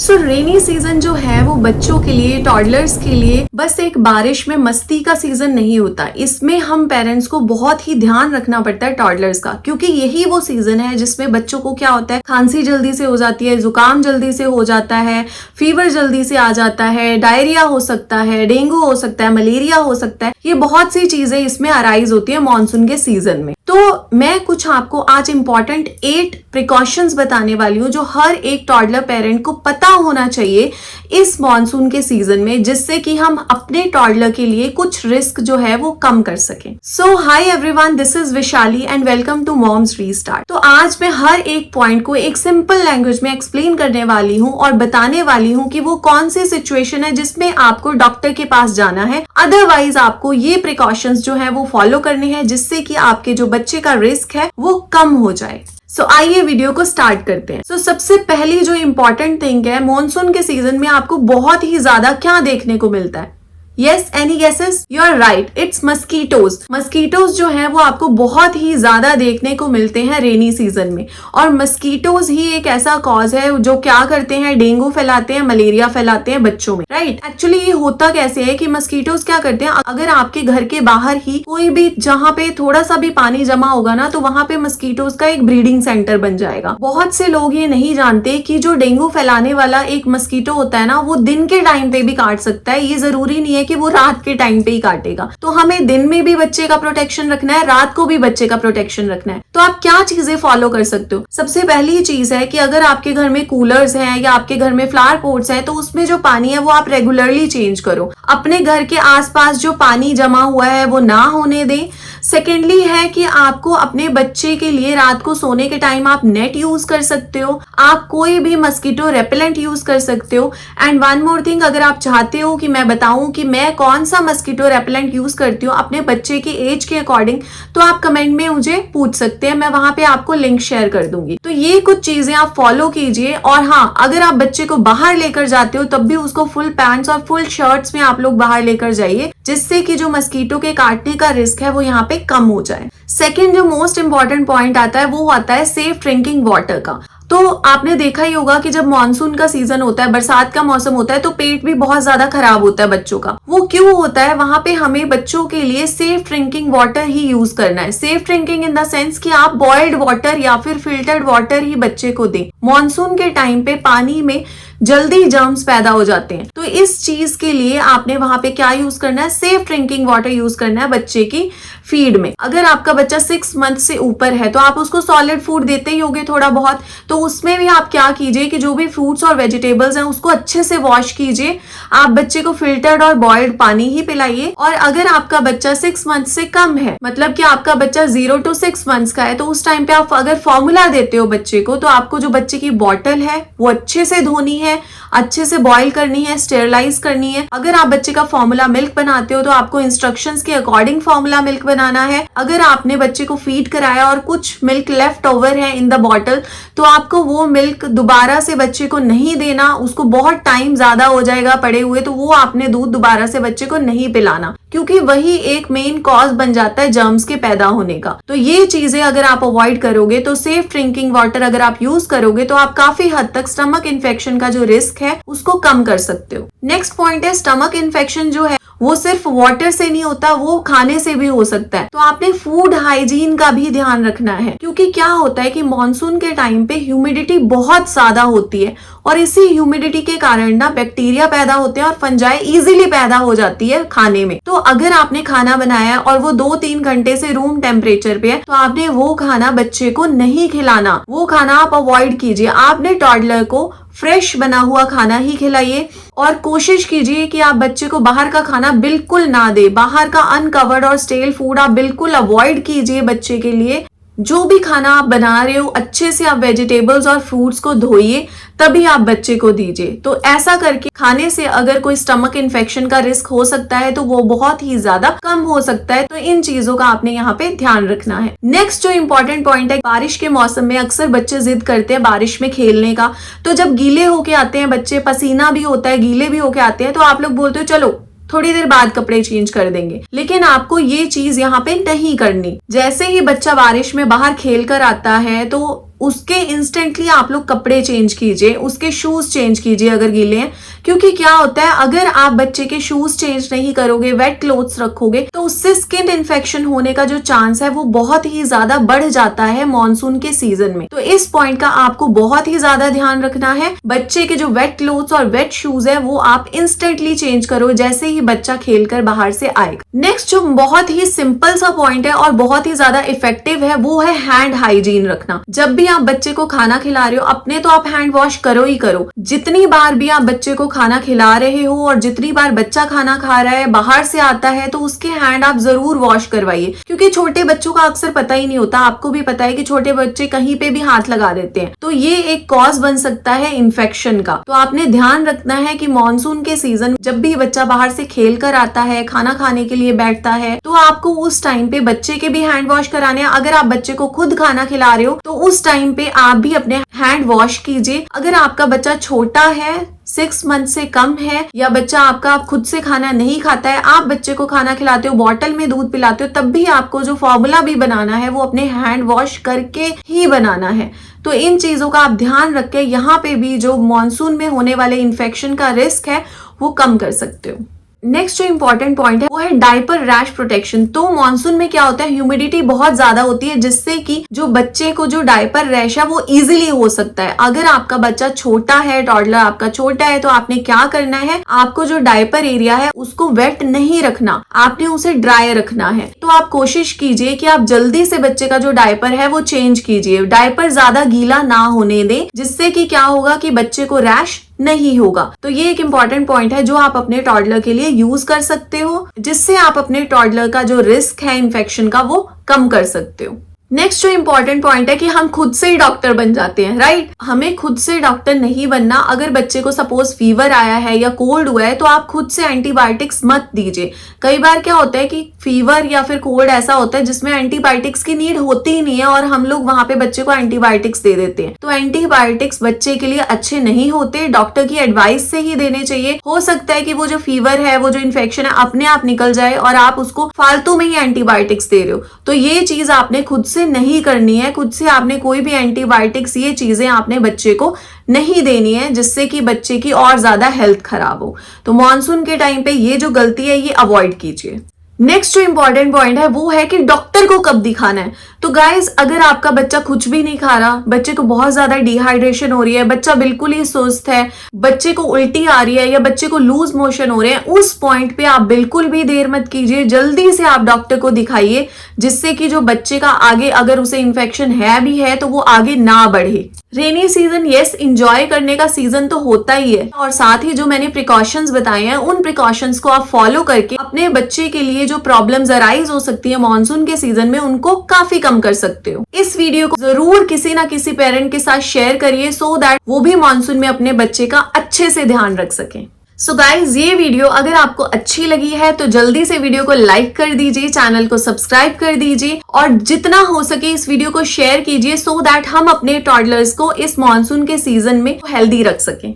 सो rainy season जो है वो बच्चों के लिए, टॉडलर्स के लिए बस एक बारिश में मस्ती का सीजन नहीं होता। इसमें हम पेरेंट्स को बहुत ही ध्यान रखना पड़ता है टॉडलर्स का, क्योंकि यही वो सीजन है जिसमें बच्चों को क्या होता है, खांसी जल्दी से हो जाती है, जुकाम जल्दी से हो जाता है, फीवर जल्दी से आ जाता है, डायरिया हो सकता है, डेंगू हो सकता है, मलेरिया हो सकता है। ये बहुत सी चीजें इसमें अराइज होती है मॉनसून के सीजन में। तो मैं कुछ आपको आज इंपॉर्टेंट 8 प्रिकॉशंस बताने वाली हूँ जो हर एक टॉडलर पेरेंट को पता होना चाहिए इस मॉनसून के सीजन में, जिससे कि हम अपने टॉडलर के लिए कुछ रिस्क जो है वो कम कर सकें। So hi everyone, this is Vishali and welcome to moms restart. तो आज मैं हर एक पॉइंट को एक सिंपल लैंग्वेज में एक्सप्लेन करने वाली हूँ और बताने वाली हूँ कि वो कौन सी सिचुएशन है जिसमें आपको डॉक्टर के पास जाना है। अदरवाइज आपको ये प्रिकॉशंस जो है वो फॉलो करने हैं, जिससे कि आपके जो बच्चे का रिस्क है वो कम हो जाए। सो आइए वीडियो को स्टार्ट करते हैं। सबसे पहली जो इंपॉर्टेंट थिंग है, मॉनसून के सीजन में आपको बहुत ही ज्यादा क्या देखने को मिलता है? Yes, any guesses? You are right, it's mosquitoes. Mosquitoes जो है वो आपको बहुत ही ज्यादा देखने को मिलते हैं रेनी सीजन में, और मस्कीटोज ही एक ऐसा कॉज है जो क्या करते हैं, डेंगू फैलाते हैं, मलेरिया फैलाते हैं बच्चों में। राइट, एक्चुअली ये होता कैसे है कि मस्कीटोज क्या करते हैं, अगर आपके घर के बाहर ही कोई भी जहाँ पे थोड़ा सा भी पानी जमा होगा ना, तो वहां पे मस्कीटोज का एक ब्रीडिंग सेंटर बन जाएगा। बहुत से लोग ये नहीं जानते कि जो डेंगू फैलाने वाला एक मस्कीटो होता है ना, वो दिन के टाइम पे भी काट सकता है। ये जरूरी नहीं है कि वो रात के टाइम पे ही काटेगा। तो हमें दिन में भी बच्चे का प्रोटेक्शन रखना है, रात को भी बच्चे का प्रोटेक्शन रखना है। तो आप क्या चीजें फॉलो कर सकते हो? सबसे पहली चीज है कि अगर आपके घर में कूलर्स हैं या आपके घर में फ्लावर पॉट्स हैं, तो उसमें जो पानी है वो आप रेगुलरली चेंज करो। अपने घर के आसपास जो पानी जमा हुआ है वो ना होने दें। सेकेंडली है कि आपको अपने बच्चे के लिए रात को सोने के टाइम आप नेट यूज कर सकते हो, आप कोई भी मस्कीटो रेपेलेंट यूज कर सकते हो। एंड वन मोर थिंग, अगर आप चाहते हो कि मैं बताऊं कि मैं कौन सा मस्कीटो रेपेलेंट यूज करती हूँ अपने बच्चे के एज के अकॉर्डिंग, तो आप कमेंट में मुझे पूछ सकते हैं, मैं वहां पे आपको लिंक शेयर कर दूंगी। तो ये कुछ चीजें आप फॉलो कीजिए। और हाँ, अगर आप बच्चे को बाहर लेकर जाते हो तब भी उसको फुल पैंट्स और फुल शर्ट्स में आप लोग बाहर लेकर जाइए, जिससे कि जो मस्कीटो के काटने का रिस्क है वो यहाँ पे कम हो जाए। सेकेंड जो मोस्ट इंपॉर्टेंट पॉइंट आता है वो आता है सेफ ड्रिंकिंग वाटर का। तो आपने देखा ही होगा कि जब मॉनसून का सीजन होता है, बरसात का मौसम होता है, तो पेट भी बहुत ज्यादा खराब होता है बच्चों का। वो क्यों होता है? वहां पे हमें बच्चों के लिए सेफ ड्रिंकिंग वाटर ही यूज करना है। Safe drinking in the sense कि आप बॉइल्ड वाटर या फिर फिल्टर्ड वाटर ही बच्चे को दें। मॉनसून के टाइम पे पानी में जल्दी जर्म्स पैदा हो जाते हैं, तो इस चीज के लिए आपने वहां पे क्या यूज करना है? सेफ ड्रिंकिंग वाटर यूज करना है बच्चे की फीड में। अगर आपका बच्चा 6 मंथ से ऊपर है तो आप उसको सॉलिड फूड देते ही होगे थोड़ा बहुत, तो उसमें भी आप क्या कीजिए कि जो भी फ्रूट्स और वेजिटेबल्स हैं उसको अच्छे से वॉश कीजिए। आप बच्चे को फिल्टर्ड और बॉइल्ड पानी ही पिलाइए। और अगर आपका बच्चा 6 मंथ से कम है, मतलब कि आपका बच्चा 0 to 6 मंथ्स का है, तो उस टाइम पे आप अगर फॉर्मूला देते हो बच्चे को, तो आपको जो बच्चे की बॉटल है वो अच्छे से धोनी है, अच्छे से बॉईल करनी है, स्टेरलाइज करनी है। अगर आप बच्चे का फॉर्मूला मिल्क बनाते हो तो आपको इंस्ट्रक्शंस के अकॉर्डिंग फॉर्मूला मिल्क बनाना है। अगर आपने बच्चे को फीड कराया और कुछ मिल्क लेफ्ट ओवर है इन द बॉटल, तो आपको वो मिल्क दोबारा से बच्चे को नहीं देना। उसको बहुत टाइम ज्यादा हो जाएगा पड़े हुए, तो वो आपने दूध दोबारा से बच्चे को नहीं पिलाना, क्योंकि वही एक मेन कॉज बन जाता है जर्म्स के पैदा होने का। तो ये चीजें अगर आप अवॉइड करोगे, तो सेफ ड्रिंकिंग वाटर अगर आप यूज करोगे, तो आप काफी हद तक स्टमक इन्फेक्शन का जो रिस्क है उसको कम कर सकते हो। नेक्स्ट पॉइंट है, स्टमक इन्फेक्शन जो है वो सिर्फ वाटर से नहीं होता, वो खाने से भी हो सकता है। तो आपने फूड हाइजीन का भी ध्यान रखना है, क्योंकि क्या होता है कि मॉनसून के टाइम पे ह्यूमिडिटी बहुत ज्यादा होती है, और इसी ह्यूमिडिटी के कारण ना बैक्टीरिया पैदा होते हैं और फंजाई इजीली पैदा हो जाती है खाने में। तो अगर आपने खाना बनाया है और वो 2-3 घंटे से रूम टेम्परेचर पे है, तो आपने वो खाना बच्चे को नहीं खिलाना। वो खाना आप अवॉइड कीजिए। आपने टॉडलर को फ्रेश बना हुआ खाना ही खिलाइए, और कोशिश कीजिए कि आप बच्चे को बाहर का खाना बिल्कुल ना दे। बाहर का अनकवर्ड और स्टेल फूड आप बिल्कुल अवॉइड कीजिए बच्चे के लिए। जो भी खाना आप बना रहे हो, अच्छे से आप वेजिटेबल्स और फ्रूट्स को धोइए, तभी आप बच्चे को दीजिए। तो ऐसा करके खाने से अगर कोई स्टमक इन्फेक्शन का रिस्क हो सकता है तो वो बहुत ही ज्यादा कम हो सकता है। तो इन चीजों का आपने यहाँ पे ध्यान रखना है। नेक्स्ट जो इम्पोर्टेंट पॉइंट है, बारिश के मौसम में अक्सर बच्चे जिद करते हैं बारिश में खेलने का। तो जब गीले होके आते हैं बच्चे, पसीना भी होता है, गीले भी होके आते हैं, तो आप लोग बोलते हो चलो थोड़ी देर बाद कपड़े चेंज कर देंगे, लेकिन आपको ये चीज यहाँ पे नहीं करनी। जैसे ही बच्चा बारिश में बाहर खेल कर आता है, तो उसके इंस्टेंटली आप लोग कपड़े चेंज कीजिए, उसके शूज चेंज कीजिए अगर गीले हैं। क्योंकि क्या होता है, अगर आप बच्चे के शूज चेंज नहीं करोगे, वेट क्लोथ्स रखोगे, तो उससे स्किन इन्फेक्शन होने का जो चांस है वो बहुत ही ज्यादा बढ़ जाता है मॉनसून के सीजन में। तो इस पॉइंट का आपको बहुत ही ज्यादा ध्यान रखना है। बच्चे के जो वेट क्लोथ्स और वेट शूज है वो आप इंस्टेंटली चेंज करो जैसे ही बच्चा खेलकर बाहर से आएगा। नेक्स्ट जो बहुत ही सिंपल सा पॉइंट है और बहुत ही ज्यादा इफेक्टिव है वो है हैंड हाइजीन रखना। जब भी आप बच्चे को खाना खिला रहे हो, अपने तो आप हैंड वॉश करो ही करो। जितनी बार भी आप बच्चे को खाना खिला रहे हो और जितनी बार बच्चा खाना खा रहा है, बाहर से आता है, तो उसके हैंड आप जरूर वॉश करवाइए। क्योंकि छोटे बच्चों का अक्सर पता ही नहीं होता, आपको भी पता है कि छोटे बच्चे कहीं पे भी हाथ लगा देते हैं, तो ये एक कॉज बन सकता है इन्फेक्शन का। तो आपने ध्यान रखना है कि मॉनसून के सीजन जब भी बच्चा बाहर से खेल कर आता है, खाना खाने के लिए बैठता है, तो आपको उस टाइम पे बच्चे के भी हैंड वॉश कराने हैं। अगर आप बच्चे को खुद खाना खिला रहे हो तो उस टाइम पे आप भी अपने हैंड वॉश कीजिए। अगर आपका बच्चा छोटा है, 6 मंथ से कम है, या बच्चा आपका आप खुद से खाना नहीं खाता है, आप बच्चे को खाना खिलाते हो, बॉटल में दूध पिलाते हो, तब भी आपको जो फॉर्मूला भी बनाना है वो अपने हैंड वॉश करके ही बनाना है। तो इन चीजों का आप ध्यान रख के यहाँ पे भी जो मॉनसून में होने वाले इन्फेक्शन का रिस्क है वो कम कर सकते हो। नेक्स्ट जो इंपॉर्टेंट पॉइंट है वो है डायपर रैश प्रोटेक्शन। तो मॉनसून में क्या होता है, ह्यूमिडिटी बहुत ज्यादा होती है जिससे कि जो बच्चे को जो डायपर रैश है वो इजीली हो सकता है। अगर आपका बच्चा छोटा है, टॉडलर आपका छोटा है, तो आपने क्या करना है, आपको जो डायपर एरिया है उसको वेट नहीं रखना, आपने उसे ड्राई रखना है। तो आप कोशिश कीजिए कि आप जल्दी से बच्चे का जो डायपर है वो चेंज कीजिए। डायपर ज्यादा गीला ना होने दें, जिससे कि क्या होगा कि बच्चे को रैश नहीं होगा। तो ये एक इंपॉर्टेंट पॉइंट है जो आप अपने टॉडलर के लिए यूज कर सकते हो, जिससे आप अपने टॉडलर का जो रिस्क है इन्फेक्शन का वो कम कर सकते हो। नेक्स्ट जो इंपॉर्टेंट पॉइंट है कि हम खुद से ही डॉक्टर बन जाते हैं, राइट। हमें खुद से डॉक्टर नहीं बनना। अगर बच्चे को सपोज फीवर आया है या कोल्ड हुआ है तो आप खुद से एंटीबायोटिक्स मत दीजिए। कई बार क्या होता है कि फीवर या फिर कोल्ड ऐसा होता है जिसमें एंटीबायोटिक्स की नीड होती ही नहीं है और हम लोग वहां पे बच्चे को एंटीबायोटिक्स दे देते हैं। तो एंटीबायोटिक्स बच्चे के लिए अच्छे नहीं होते, डॉक्टर की एडवाइस से ही देने चाहिए। हो सकता है कि वो जो फीवर है, वो जो इन्फेक्शन है अपने आप निकल जाए और आप उसको फालतू में ही एंटीबायोटिक्स दे रहे हो। तो ये चीज आपने खुद से नहीं करनी है। खुद से आपने कोई भी एंटीबायोटिक्स, ये चीजें आपने बच्चे को नहीं देनी है जिससे कि बच्चे की और ज्यादा हेल्थ खराब हो। तो मॉनसून के टाइम पे ये जो गलती है ये अवॉइड कीजिए। नेक्स्ट जो इंपॉर्टेंट पॉइंट है वो है कि डॉक्टर को कब दिखाना है। तो गाइस, अगर आपका बच्चा कुछ भी नहीं खा रहा, बच्चे को बहुत ज्यादा डिहाइड्रेशन हो रही है, बच्चा बिल्कुल ही सुस्त है, बच्चे को उल्टी आ रही है या बच्चे को लूज मोशन हो रहे हैं, उस पॉइंट पे आप बिल्कुल भी देर मत कीजिए, जल्दी से आप डॉक्टर को दिखाइए, जिससे कि जो बच्चे का आगे अगर उसे इन्फेक्शन है भी है तो वो आगे ना बढ़े। रेनी सीजन यस एंजॉय करने का सीजन तो होता ही है, और साथ ही जो मैंने प्रिकॉशंस बताए हैं उन प्रिकॉशंस को आप फॉलो करके अपने बच्चे के लिए जो प्रॉब्लम्स अराइज हो सकती है मॉनसून के सीजन में उनको काफी कम कर सकते हो। इस वीडियो को जरूर किसी ना किसी पेरेंट के साथ शेयर करिए सो दैट वो भी मॉनसून में अपने बच्चे का अच्छे से ध्यान रख सकें। सो गाइज, ये वीडियो अगर आपको अच्छी लगी है तो जल्दी से वीडियो को लाइक कर दीजिए, चैनल को सब्सक्राइब कर दीजिए और जितना हो सके इस वीडियो को शेयर कीजिए सो दैट हम अपने टॉडलर्स को इस मॉनसून के सीजन में हेल्दी रख सकें।